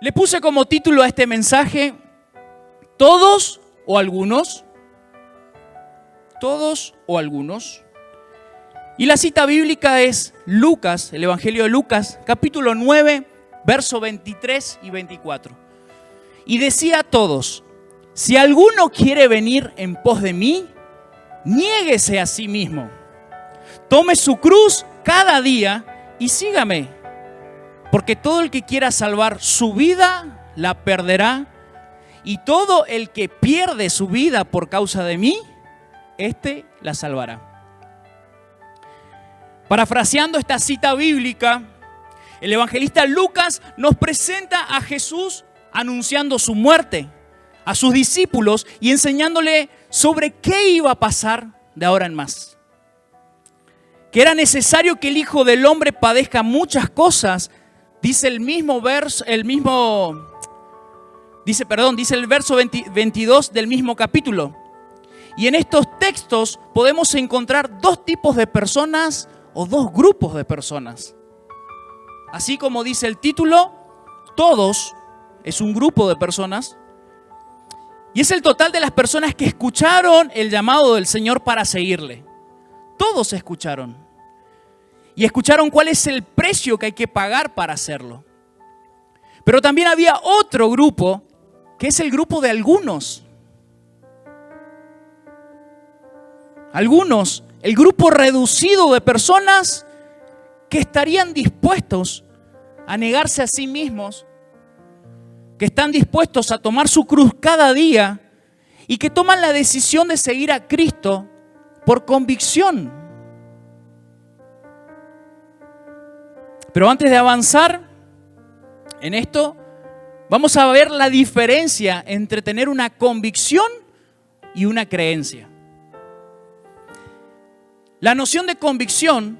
Le puse como título a este mensaje, ¿todos o algunos? ¿Todos o algunos? Y la cita bíblica es Lucas, el Evangelio de Lucas, capítulo 9, verso 23 y 24. Y decía a todos, si alguno quiere venir en pos de mí, niéguese a sí mismo. Tome su cruz cada día y sígame. Porque todo el que quiera salvar su vida, la perderá. Y todo el que pierde su vida por causa de mí, éste la salvará. Parafraseando esta cita bíblica, el evangelista Lucas nos presenta a Jesús anunciando su muerte a sus discípulos y enseñándole sobre qué iba a pasar de ahora en más. Que era necesario que el Hijo del Hombre padezca muchas cosas, dice el verso 22 del mismo capítulo. Y en estos textos podemos encontrar dos tipos de personas o dos grupos de personas. Así como dice el título, todos es un grupo de personas. Y es el total de las personas que escucharon el llamado del Señor para seguirle. Todos escucharon. Y escucharon cuál es el precio que hay que pagar para hacerlo. Pero también había otro grupo, que es el grupo de algunos. Algunos, el grupo reducido de personas que estarían dispuestos a negarse a sí mismos, que están dispuestos a tomar su cruz cada día y que toman la decisión de seguir a Cristo por convicción. Pero antes de avanzar en esto, vamos a ver la diferencia entre tener una convicción y una creencia. La noción de convicción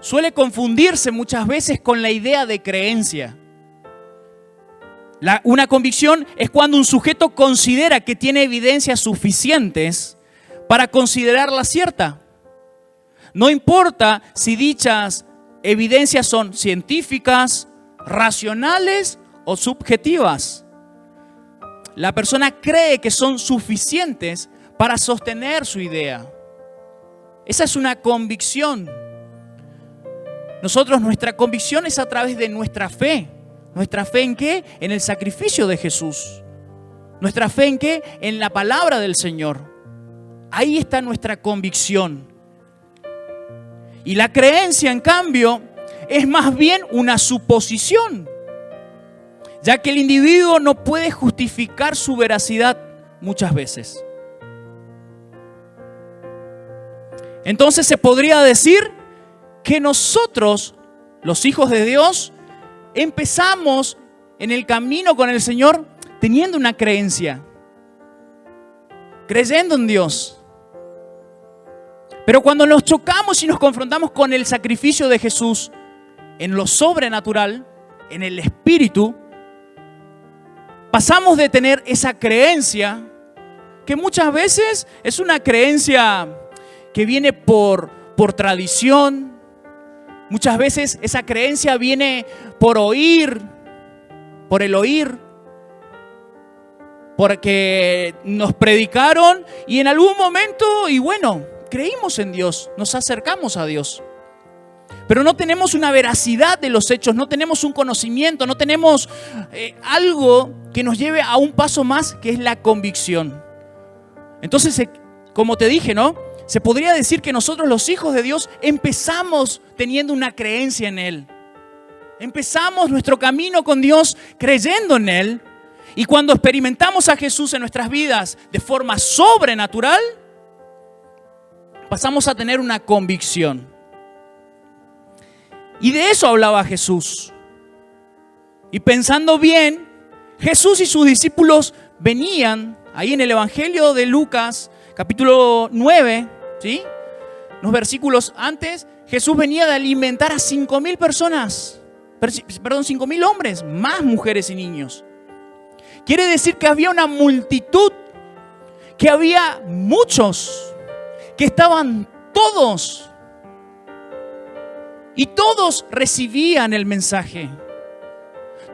suele confundirse muchas veces con la idea de creencia. Una convicción es cuando un sujeto considera que tiene evidencias suficientes para considerarla cierta. No importa si dichas evidencias son científicas, racionales o subjetivas. La persona cree que son suficientes para sostener su idea. Esa es una convicción. Nuestra convicción es a través de nuestra fe. ¿Nuestra fe en qué? En el sacrificio de Jesús. ¿Nuestra fe en qué? En la palabra del Señor. Ahí está nuestra convicción. Y la creencia, en cambio, es más bien una suposición, ya que el individuo no puede justificar su veracidad muchas veces. Entonces se podría decir que nosotros, los hijos de Dios, empezamos en el camino con el Señor teniendo una creencia, creyendo en Dios. Pero cuando nos chocamos y nos confrontamos con el sacrificio de Jesús en lo sobrenatural, en el espíritu, pasamos de tener esa creencia que muchas veces es una creencia que viene por tradición. Muchas veces esa creencia viene por el oír, porque nos predicaron y en algún momento, y bueno, creímos en Dios, nos acercamos a Dios. Pero no tenemos una veracidad de los hechos, no tenemos un conocimiento, no tenemos algo que nos lleve a un paso más, que es la convicción. Entonces, como te dije, ¿no? Se podría decir que nosotros, los hijos de Dios, empezamos teniendo una creencia en Él. Empezamos nuestro camino con Dios creyendo en Él. Y cuando experimentamos a Jesús en nuestras vidas de forma sobrenatural, pasamos a tener una convicción. Y de eso hablaba Jesús. Y pensando bien, Jesús y sus discípulos venían, ahí en el Evangelio de Lucas, capítulo 9, ¿sí? Unos versículos antes, Jesús venía de alimentar a 5,000 personas. 5,000 hombres, más mujeres y niños. Quiere decir que había una multitud, que había muchos, que estaban todos. Y todos recibían el mensaje.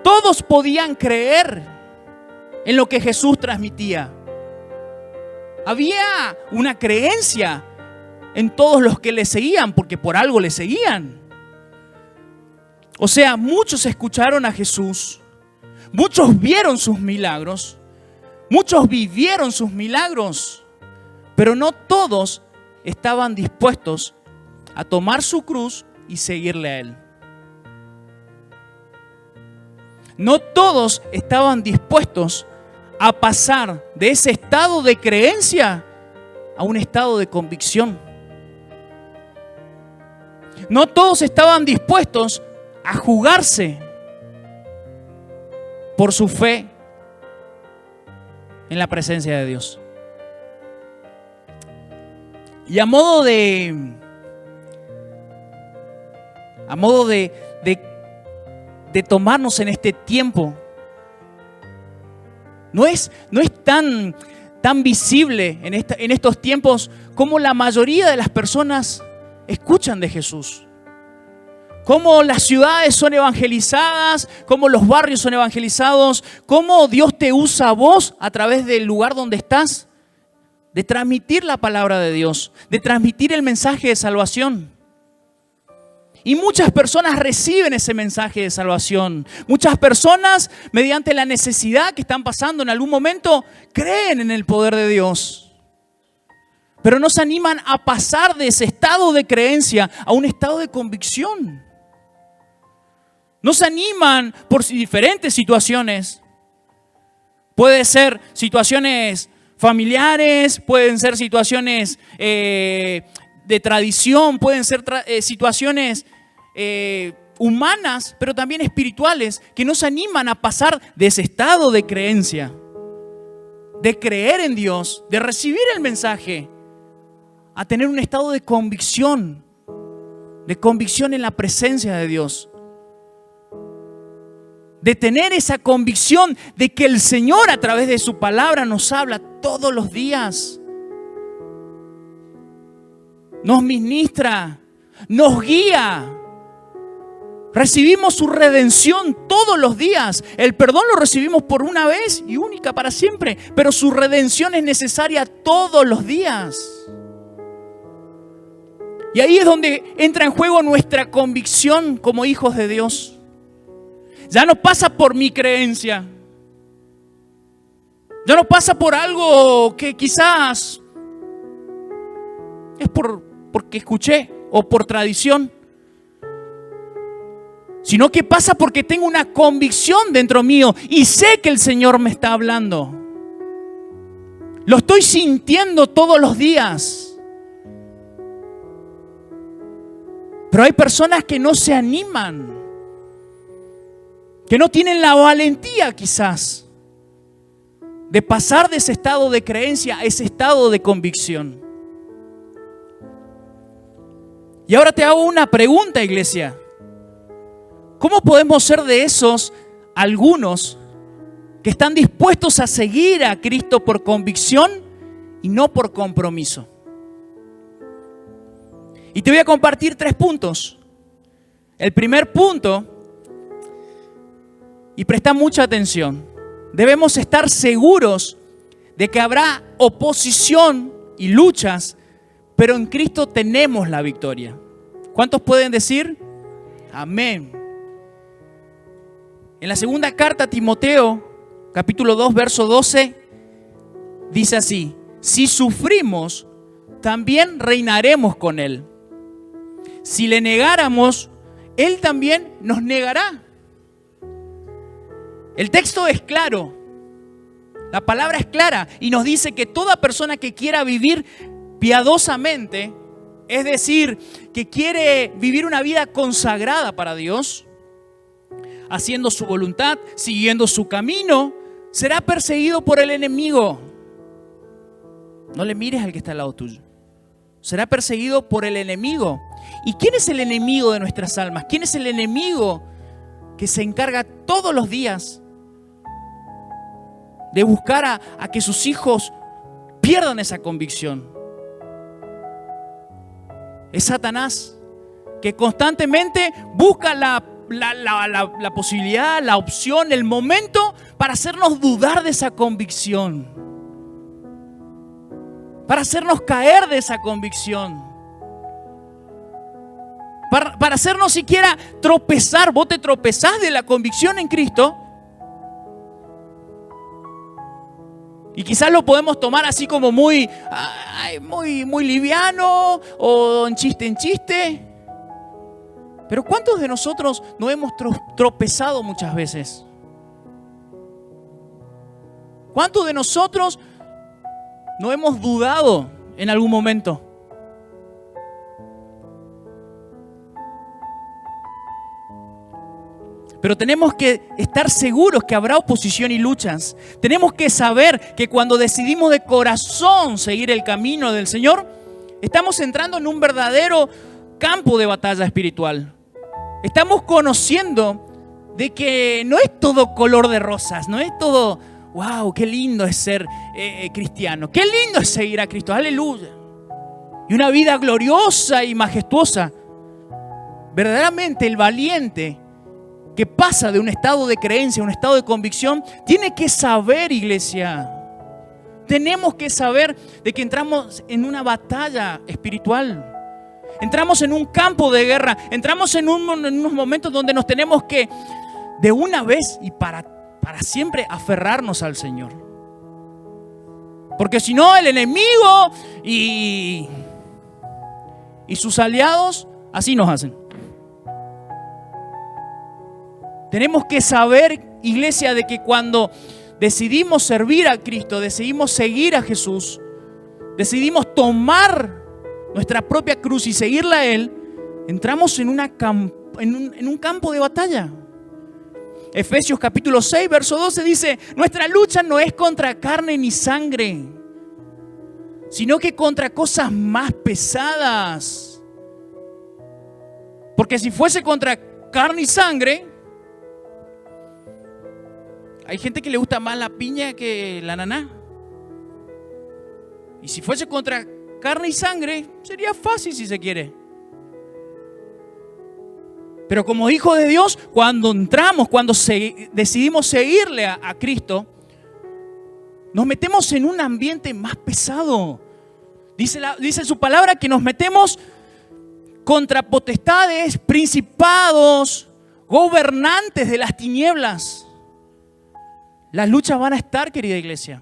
Todos podían creer en lo que Jesús transmitía. Había una creencia en todos los que le seguían, porque por algo le seguían. O sea, muchos escucharon a Jesús, muchos vieron sus milagros, muchos vivieron sus milagros, pero no todos estaban dispuestos a tomar su cruz y seguirle a Él. No todos estaban dispuestos a pasar de ese estado de creencia a un estado de convicción. No todos estaban dispuestos a jugarse por su fe en la presencia de Dios. Y a modo de tomarnos en este tiempo, no es tan visible en estos tiempos como la mayoría de las personas escuchan de Jesús. Cómo las ciudades son evangelizadas, cómo los barrios son evangelizados, cómo Dios te usa a vos a través del lugar donde estás, de transmitir la palabra de Dios, de transmitir el mensaje de salvación. Y muchas personas reciben ese mensaje de salvación. Muchas personas, mediante la necesidad que están pasando en algún momento, creen en el poder de Dios. Pero no se animan a pasar de ese estado de creencia a un estado de convicción. No se animan por diferentes situaciones. Puede ser situaciones familiares, pueden ser situaciones de tradición, pueden ser situaciones humanas, pero también espirituales, que no se animan a pasar de ese estado de creencia, de creer en Dios, de recibir el mensaje, a tener un estado de convicción en la presencia de Dios. De tener esa convicción de que el Señor a través de su palabra nos habla todos los días. Nos ministra, nos guía. Recibimos su redención todos los días. El perdón lo recibimos por una vez y única para siempre, pero su redención es necesaria todos los días. Y ahí es donde entra en juego nuestra convicción como hijos de Dios. Ya no pasa por mi creencia. Ya no pasa por algo que quizás es porque escuché o por tradición. Sino que pasa porque tengo una convicción dentro mío y sé que el Señor me está hablando. Lo estoy sintiendo todos los días. Pero hay personas que no se animan, que no tienen la valentía quizás de pasar de ese estado de creencia a ese estado de convicción. Y ahora te hago una pregunta, iglesia. ¿Cómo podemos ser de esos algunos que están dispuestos a seguir a Cristo por convicción y no por compromiso? Y te voy a compartir 3 puntos. El primer punto, y presta mucha atención, debemos estar seguros de que habrá oposición y luchas, pero en Cristo tenemos la victoria. ¿Cuántos pueden decir? Amén. En la segunda carta a Timoteo, capítulo 2, verso 12, dice así: si sufrimos, también reinaremos con Él. Si le negáramos, Él también nos negará. El texto es claro, la palabra es clara y nos dice que toda persona que quiera vivir piadosamente, es decir, que quiere vivir una vida consagrada para Dios, haciendo su voluntad, siguiendo su camino, será perseguido por el enemigo. No le mires al que está al lado tuyo. Será perseguido por el enemigo. ¿Y quién es el enemigo de nuestras almas? ¿Quién es el enemigo que se encarga todos los días de buscar a que sus hijos pierdan esa convicción? Es Satanás, que constantemente busca la la posibilidad, la opción, el momento para hacernos dudar de esa convicción, para hacernos caer de esa convicción, para hacernos siquiera tropezar. Vos te tropezás de la convicción en Cristo y quizás lo podemos tomar así como muy liviano o en chiste. Pero ¿cuántos de nosotros no hemos tropezado muchas veces? ¿Cuántos de nosotros no hemos dudado en algún momento? Pero tenemos que estar seguros que habrá oposición y luchas. Tenemos que saber que cuando decidimos de corazón seguir el camino del Señor, estamos entrando en un verdadero campo de batalla espiritual. Estamos conociendo de que no es todo color de rosas, no es todo, wow, qué lindo es ser cristiano, qué lindo es seguir a Cristo, aleluya. Y una vida gloriosa y majestuosa. Verdaderamente el valiente que pasa de un estado de creencia a un estado de convicción, tiene que saber, iglesia. Tenemos que saber de que entramos en una batalla espiritual. Entramos en un campo de guerra. Entramos en unos momentos donde nos tenemos que, de una vez y para siempre, aferrarnos al Señor. Porque si no, el enemigo y sus aliados así nos hacen. Tenemos que saber, iglesia, de que cuando decidimos servir a Cristo, decidimos seguir a Jesús, decidimos tomar nuestra propia cruz y seguirla a Él, entramos en un campo de batalla. Efesios capítulo 6, verso 12 dice: nuestra lucha no es contra carne ni sangre, sino que contra cosas más pesadas. Porque si fuese contra carne y sangre, hay gente que le gusta más la piña que la ananá. Y si fuese contra carne y sangre, sería fácil si se quiere. Pero como hijos de Dios, cuando entramos, cuando decidimos seguirle a Cristo, nos metemos en un ambiente más pesado. Dice su palabra que nos metemos contra potestades, principados, gobernantes de las tinieblas. Las luchas van a estar, querida iglesia.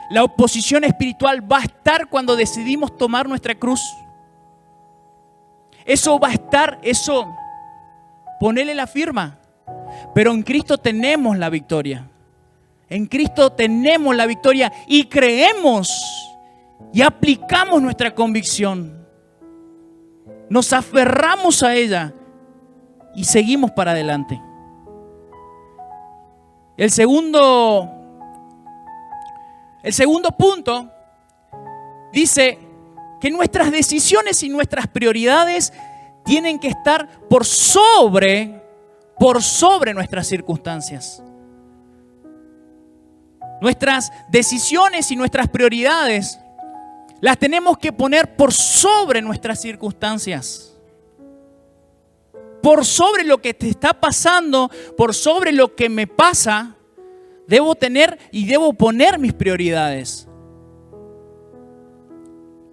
La oposición espiritual va a estar cuando decidimos tomar nuestra cruz. Eso va a estar, ponele la firma. Pero en Cristo tenemos la victoria. En Cristo tenemos la victoria y creemos y aplicamos nuestra convicción. Nos aferramos a ella y seguimos para adelante. El segundo punto dice que nuestras decisiones y nuestras prioridades tienen que estar por sobre nuestras circunstancias. Nuestras decisiones y nuestras prioridades las tenemos que poner por sobre nuestras circunstancias. Por sobre lo que te está pasando, por sobre lo que me pasa, debo tener y debo poner mis prioridades.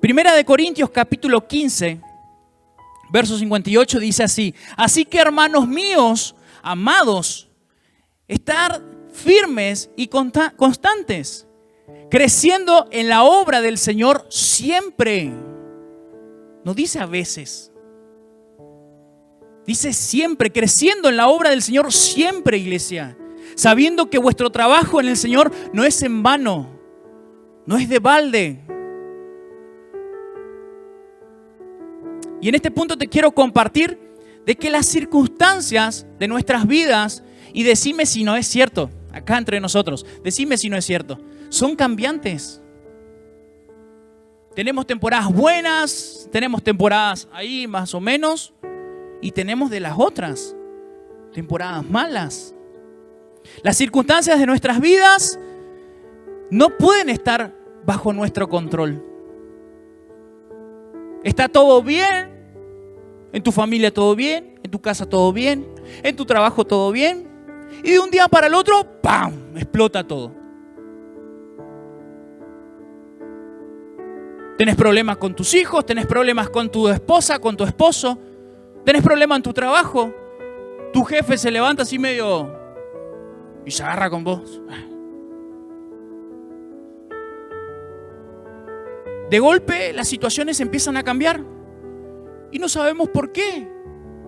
Primera de Corintios capítulo 15, verso 58 dice así: así que, hermanos míos, amados, estar firmes y constantes, creciendo en la obra del Señor siempre. No dice a veces. Dice siempre, creciendo en la obra del Señor siempre, iglesia. Sabiendo que vuestro trabajo en el Señor no es en vano, no es de balde. Y en este punto te quiero compartir de que las circunstancias de nuestras vidas, y decime si no es cierto, acá entre nosotros, decime si no es cierto, son cambiantes. Tenemos temporadas buenas, tenemos temporadas ahí más o menos, y tenemos de las otras temporadas malas. Las circunstancias de nuestras vidas no pueden estar bajo nuestro control. Está todo bien En tu familia todo bien, en tu casa todo bien, en tu trabajo todo bien. Y de un día para el otro, ¡pam!, explota todo. Tenés problemas con tus hijos, tenés problemas con tu esposa, con tu esposo, tenés problemas en tu trabajo. Tu jefe se levanta así medio y se agarra con vos. De golpe las situaciones empiezan a cambiar y no sabemos por qué.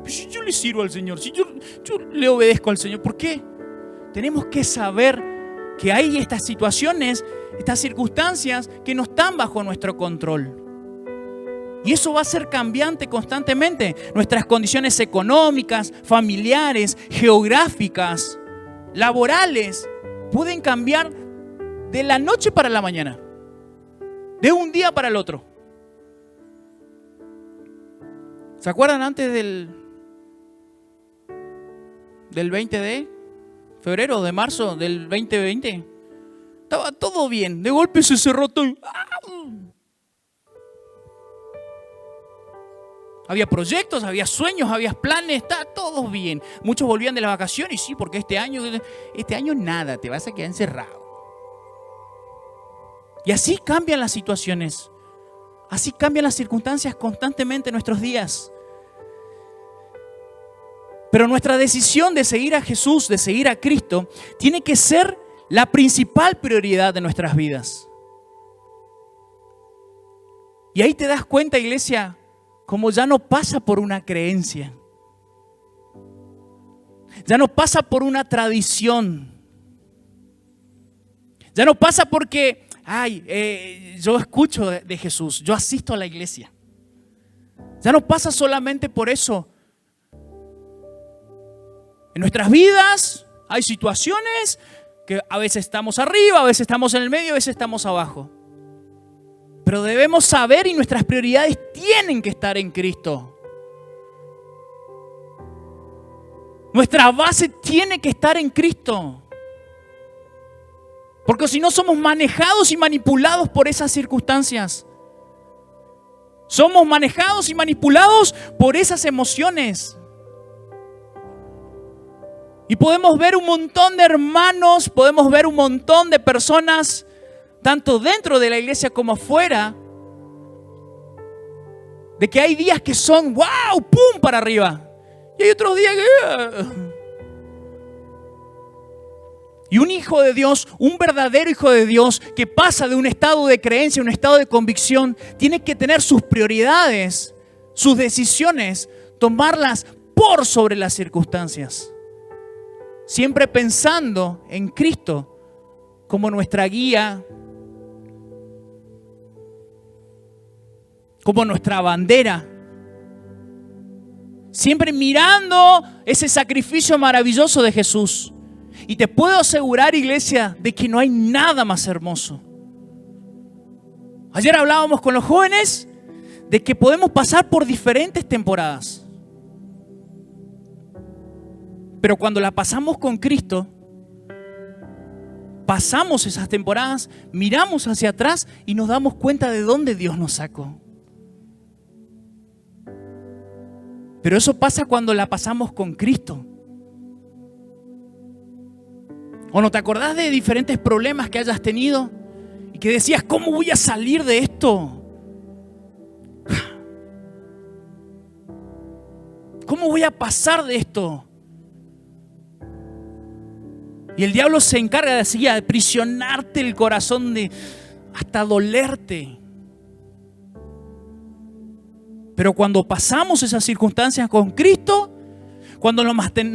Si yo le sirvo al Señor, si yo le obedezco al Señor, ¿por qué? Tenemos que saber que hay estas situaciones, estas circunstancias que no están bajo nuestro control. Y eso va a ser cambiante constantemente. Nuestras condiciones económicas, familiares, geográficas, laborales, pueden cambiar de la noche para la mañana, de un día para el otro. ¿Se acuerdan antes del 20 de febrero o de marzo del 2020? Estaba todo bien, de golpe se cerró todo. Había proyectos, había sueños, había planes, está todo bien. Muchos volvían de las vacaciones, sí, porque este año nada, te vas a quedar encerrado. Y así cambian las situaciones, así cambian las circunstancias constantemente en nuestros días. Pero nuestra decisión de seguir a Jesús, de seguir a Cristo, tiene que ser la principal prioridad de nuestras vidas. Y ahí te das cuenta, iglesia, como ya no pasa por una creencia, ya no pasa por una tradición, ya no pasa porque, yo escucho de Jesús, yo asisto a la iglesia. Ya no pasa solamente por eso. En nuestras vidas hay situaciones que a veces estamos arriba, a veces estamos en el medio, a veces estamos abajo. Pero debemos saber y nuestras prioridades tienen que estar en Cristo. Nuestra base tiene que estar en Cristo. Porque si no somos manejados y manipulados por esas circunstancias. Somos manejados y manipulados por esas emociones. Y podemos ver un montón de hermanos, podemos ver un montón de personas, tanto dentro de la iglesia como afuera, de que hay días que son ¡wow! ¡Pum! Para arriba. Y hay otros días que... Y un hijo de Dios, un verdadero hijo de Dios, que pasa de un estado de creencia a un estado de convicción, tiene que tener sus prioridades, sus decisiones, tomarlas por sobre las circunstancias. Siempre pensando en Cristo como nuestra guía, como nuestra bandera. Siempre mirando ese sacrificio maravilloso de Jesús. Y te puedo asegurar, iglesia, de que no hay nada más hermoso. Ayer hablábamos con los jóvenes de que podemos pasar por diferentes temporadas. Pero cuando la pasamos con Cristo, pasamos esas temporadas, miramos hacia atrás y nos damos cuenta de dónde Dios nos sacó. Pero eso pasa cuando la pasamos con Cristo. ¿O no te acordás de diferentes problemas que hayas tenido y que decías, ¿cómo voy a salir de esto? ¿Cómo voy a pasar de esto? Y el diablo se encarga de aprisionarte el corazón hasta dolerte. Pero cuando pasamos esas circunstancias con Cristo, cuando nos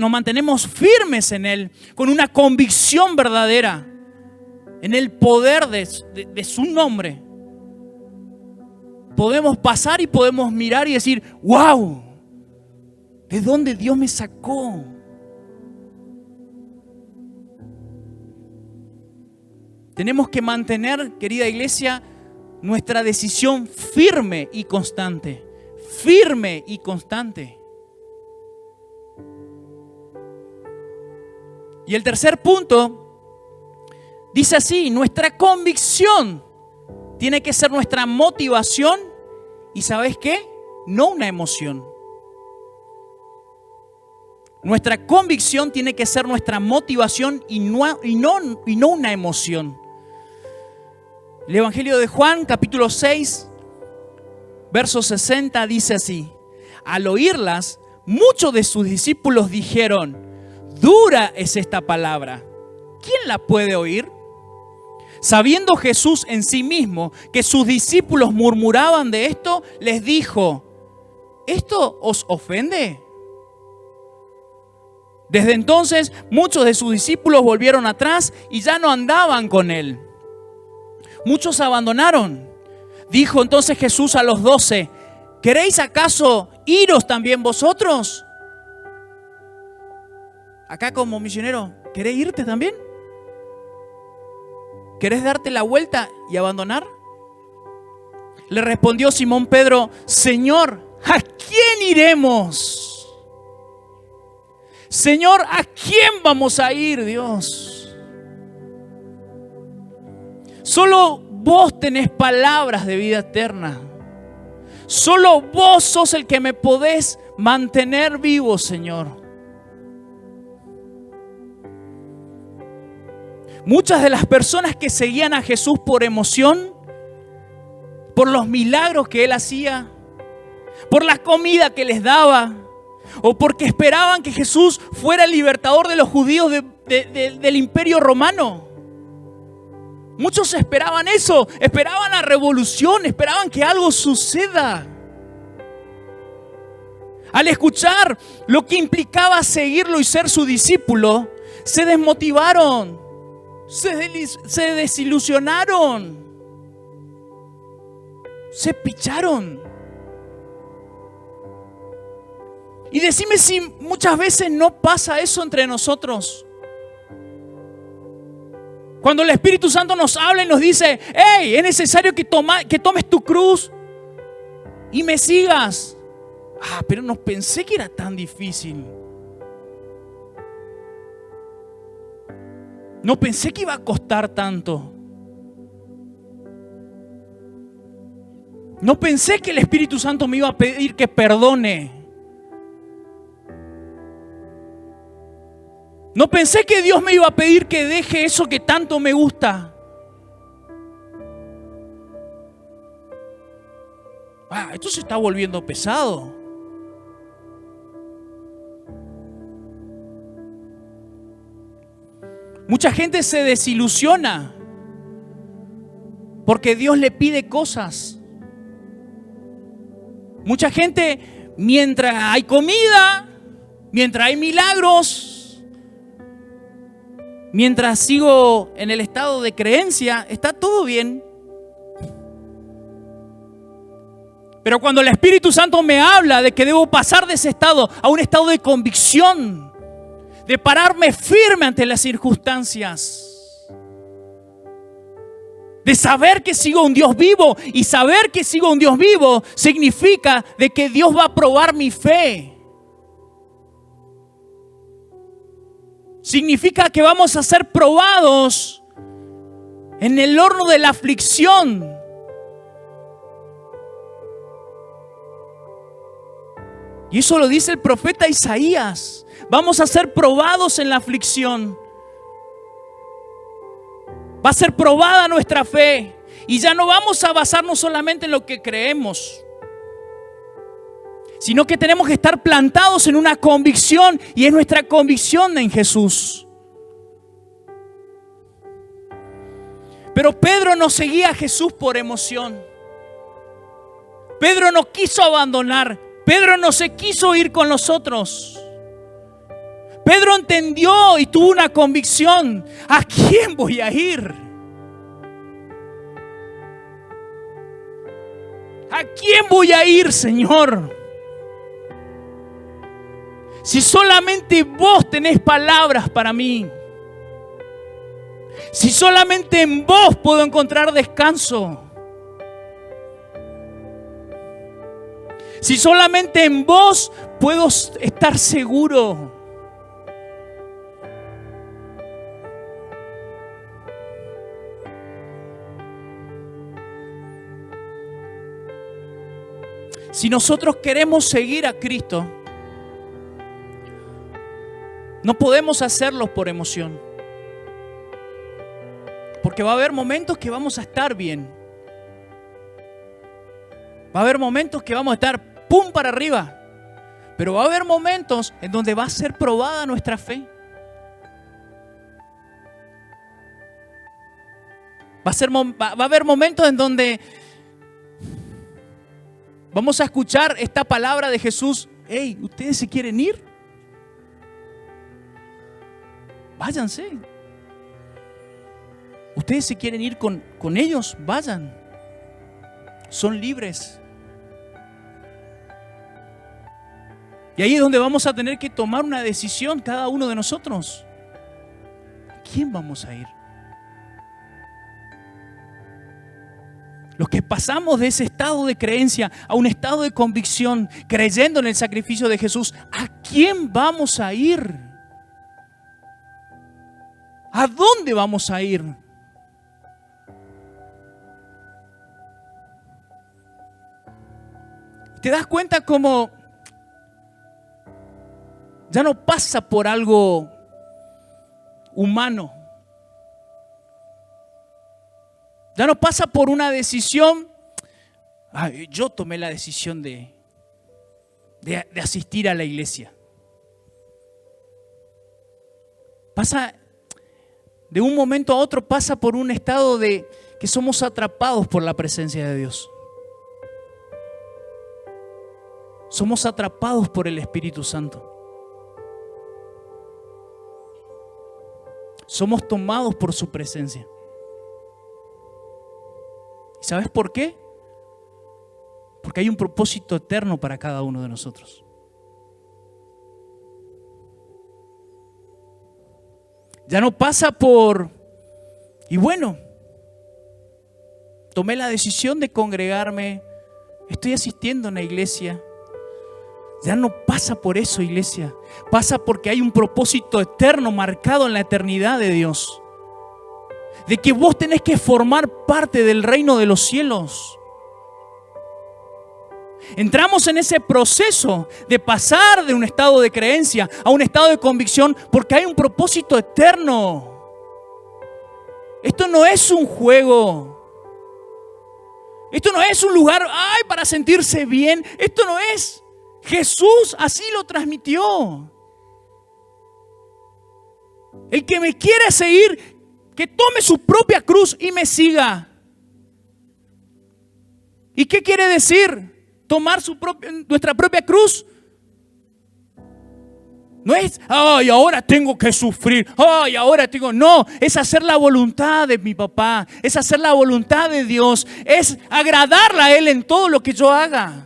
mantenemos firmes en Él, con una convicción verdadera en el poder de su nombre, podemos pasar y podemos mirar y decir, ¡wow! ¿De dónde Dios me sacó? Tenemos que mantener, querida iglesia, nuestra decisión firme y constante. Firme y constante. Y el tercer punto dice así: nuestra convicción tiene que ser nuestra motivación y ¿sabes qué? No una emoción. Nuestra convicción tiene que ser nuestra motivación y no una emoción. El Evangelio de Juan, capítulo 6, verso 60, dice así: al oírlas, muchos de sus discípulos dijeron: dura es esta palabra, ¿quién la puede oír? Sabiendo Jesús en sí mismo que sus discípulos murmuraban de esto, les dijo: ¿esto os ofende? Desde entonces, muchos de sus discípulos volvieron atrás y ya no andaban con él. Muchos abandonaron. Dijo entonces Jesús a los 12: ¿queréis acaso iros también vosotros? Acá como misionero, ¿querés irte también? ¿Querés darte la vuelta y abandonar? Le respondió Simón Pedro: Señor, ¿a quién iremos? Señor, ¿a quién vamos a ir, Dios? Solo vos tenés palabras de vida eterna. Solo vos sos el que me podés mantener vivo, Señor. Muchas de las personas que seguían a Jesús por emoción, por los milagros que Él hacía, por la comida que les daba, o porque esperaban que Jesús fuera el libertador de los judíos del imperio romano. Muchos esperaban eso, esperaban la revolución, esperaban que algo suceda. Al escuchar lo que implicaba seguirlo y ser su discípulo, se desmotivaron, se desilusionaron, se picharon. Y decime si muchas veces no pasa eso entre nosotros. Cuando el Espíritu Santo nos habla y nos dice: hey, es necesario que tomes tu cruz y me sigas. Pero no pensé que era tan difícil. No pensé que iba a costar tanto. No pensé que el Espíritu Santo me iba a pedir que perdone. No pensé que Dios me iba a pedir que deje eso que tanto me gusta. Esto se está volviendo pesado. Mucha gente se desilusiona porque Dios le pide cosas. Mucha gente, mientras hay comida, mientras hay milagros, mientras sigo en el estado de creencia, está todo bien. Pero cuando el Espíritu Santo me habla de que debo pasar de ese estado a un estado de convicción, de pararme firme ante las circunstancias, de saber que sigo a un Dios vivo, y saber que sigo a un Dios vivo significa de que Dios va a probar mi fe. Significa que vamos a ser probados en el horno de la aflicción. Y eso lo dice el profeta Isaías. Vamos a ser probados en la aflicción. Va a ser probada nuestra fe. Y ya no vamos a basarnos solamente en lo que creemos, sino que tenemos que estar plantados en una convicción, y es nuestra convicción en Jesús. Pero Pedro no seguía a Jesús por emoción. Pedro no quiso abandonar. Pedro no se quiso ir con los otros. Pedro entendió y tuvo una convicción: ¿a quién voy a ir? ¿A quién voy a ir, Señor? Si solamente vos tenés palabras para mí. Si solamente en vos puedo encontrar descanso. Si solamente en vos puedo estar seguro. Si nosotros queremos seguir a Cristo, No podemos hacerlo por emoción. Porque va a haber momentos que vamos a estar bien. Va a haber momentos que vamos a estar pum para arriba. Pero va a haber momentos en donde va a ser probada nuestra fe. Va a haber momentos en donde vamos a escuchar esta palabra de Jesús. Hey, ¿ustedes se quieren ir? Váyanse. ¿Ustedes se quieren ir con ellos? Vayan. Son libres. Y ahí es donde vamos a tener que tomar una decisión cada uno de nosotros. ¿A quién vamos a ir? Los que pasamos de ese estado de creencia a un estado de convicción, creyendo en el sacrificio de Jesús, ¿a quién vamos a ir? ¿A dónde vamos a ir? ¿Te das cuenta cómo ya no pasa por algo humano? Ya no pasa por una decisión. Yo tomé la decisión de asistir a la iglesia. Pasa de un momento a otro, pasa por un estado de que somos atrapados por la presencia de Dios. Somos atrapados por el Espíritu Santo. Somos tomados por su presencia. ¿Y sabes por qué? Porque hay un propósito eterno para cada uno de nosotros. Ya no pasa por, y bueno, tomé la decisión de congregarme, estoy asistiendo a una iglesia. Ya no pasa por eso, iglesia. Pasa porque hay un propósito eterno marcado en la eternidad de Dios. De que vos tenés que formar parte del reino de los cielos. Entramos en ese proceso de pasar de un estado de creencia a un estado de convicción porque hay un propósito eterno. Esto no es un juego. Esto no es un lugar para sentirse bien. Esto no es. Jesús así lo transmitió. El que me quiera seguir, que tome su propia cruz y me siga. ¿Y qué quiere decir? Tomar nuestra propia cruz. No es, ahora tengo que sufrir. No, es hacer la voluntad de mi papá. Es hacer la voluntad de Dios. Es agradarle a Él en todo lo que yo haga.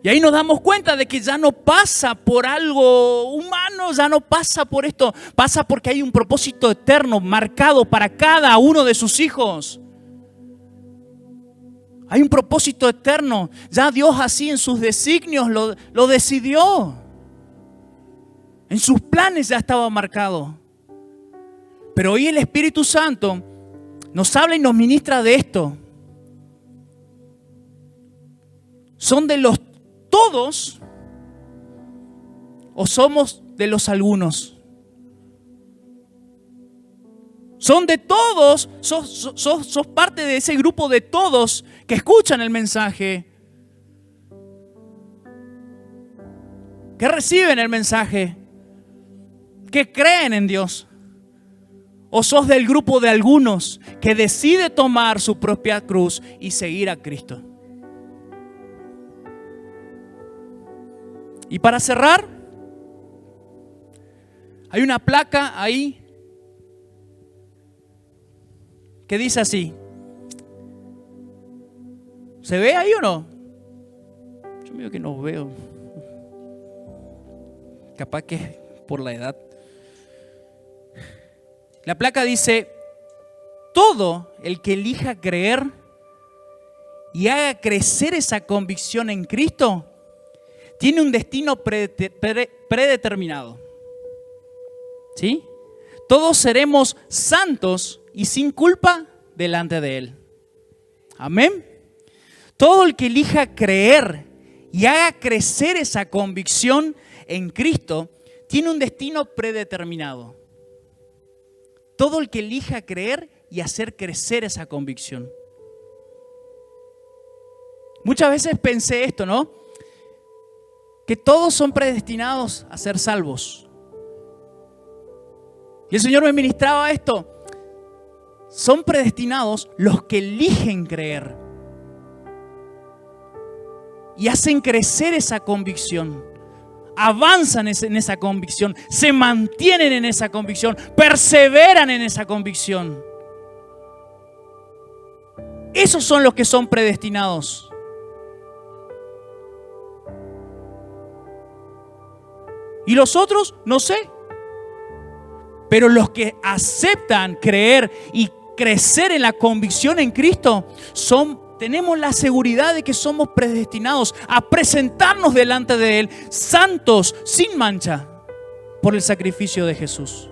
Y ahí nos damos cuenta de que ya no pasa por algo humano, ya no pasa por esto. Pasa porque hay un propósito eterno marcado para cada uno de sus hijos. Hay un propósito eterno. Ya Dios así en sus designios lo decidió. En sus planes ya estaba marcado. Pero hoy el Espíritu Santo nos habla y nos ministra de esto. ¿Son de los todos o somos de los algunos? Son de todos, sos parte de ese grupo de todos que escuchan el mensaje, que reciben el mensaje, que creen en Dios. O sos del grupo de algunos que decide tomar su propia cruz y seguir a Cristo. Y para cerrar, hay una placa ahí que dice así. ¿Se ve ahí o no? Yo medio que no veo. Capaz que es por la edad. La placa dice: todo el que elija creer y haga crecer esa convicción en Cristo tiene un destino predeterminado. ¿Sí? Todos seremos santos y sin culpa delante de Él. Amén. Todo el que elija creer y haga crecer esa convicción en Cristo, tiene un destino predeterminado. Todo el que elija creer y hacer crecer esa convicción. Muchas veces pensé esto, ¿no? Que todos son predestinados a ser salvos. Y el Señor me ministraba esto. Son predestinados los que eligen creer y hacen crecer esa convicción, avanzan en esa convicción, se mantienen en esa convicción, perseveran en esa convicción. Esos son los que son predestinados. Y los otros, no sé. Pero los que aceptan creer y crecer en la convicción en Cristo, tenemos la seguridad de que somos predestinados a presentarnos delante de Él, santos, sin mancha, por el sacrificio de Jesús.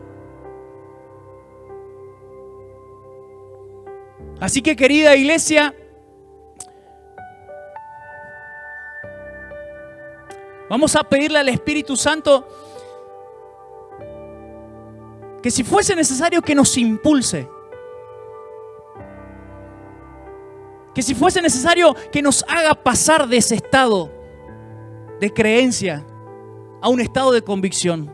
Así que, querida iglesia, vamos a pedirle al Espíritu Santo que si fuese necesario que nos impulse, que si fuese necesario que nos haga pasar de ese estado de creencia a un estado de convicción.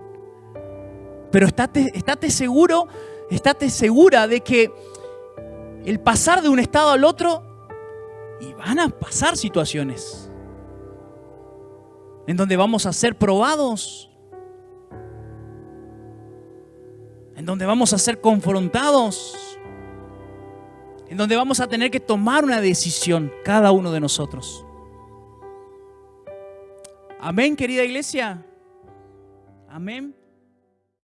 Pero estate seguro, estate segura de que el pasar de un estado al otro, y van a pasar situaciones en donde vamos a ser probados, en donde vamos a ser confrontados, en donde vamos a tener que tomar una decisión, cada uno de nosotros. Amén, querida iglesia. Amén.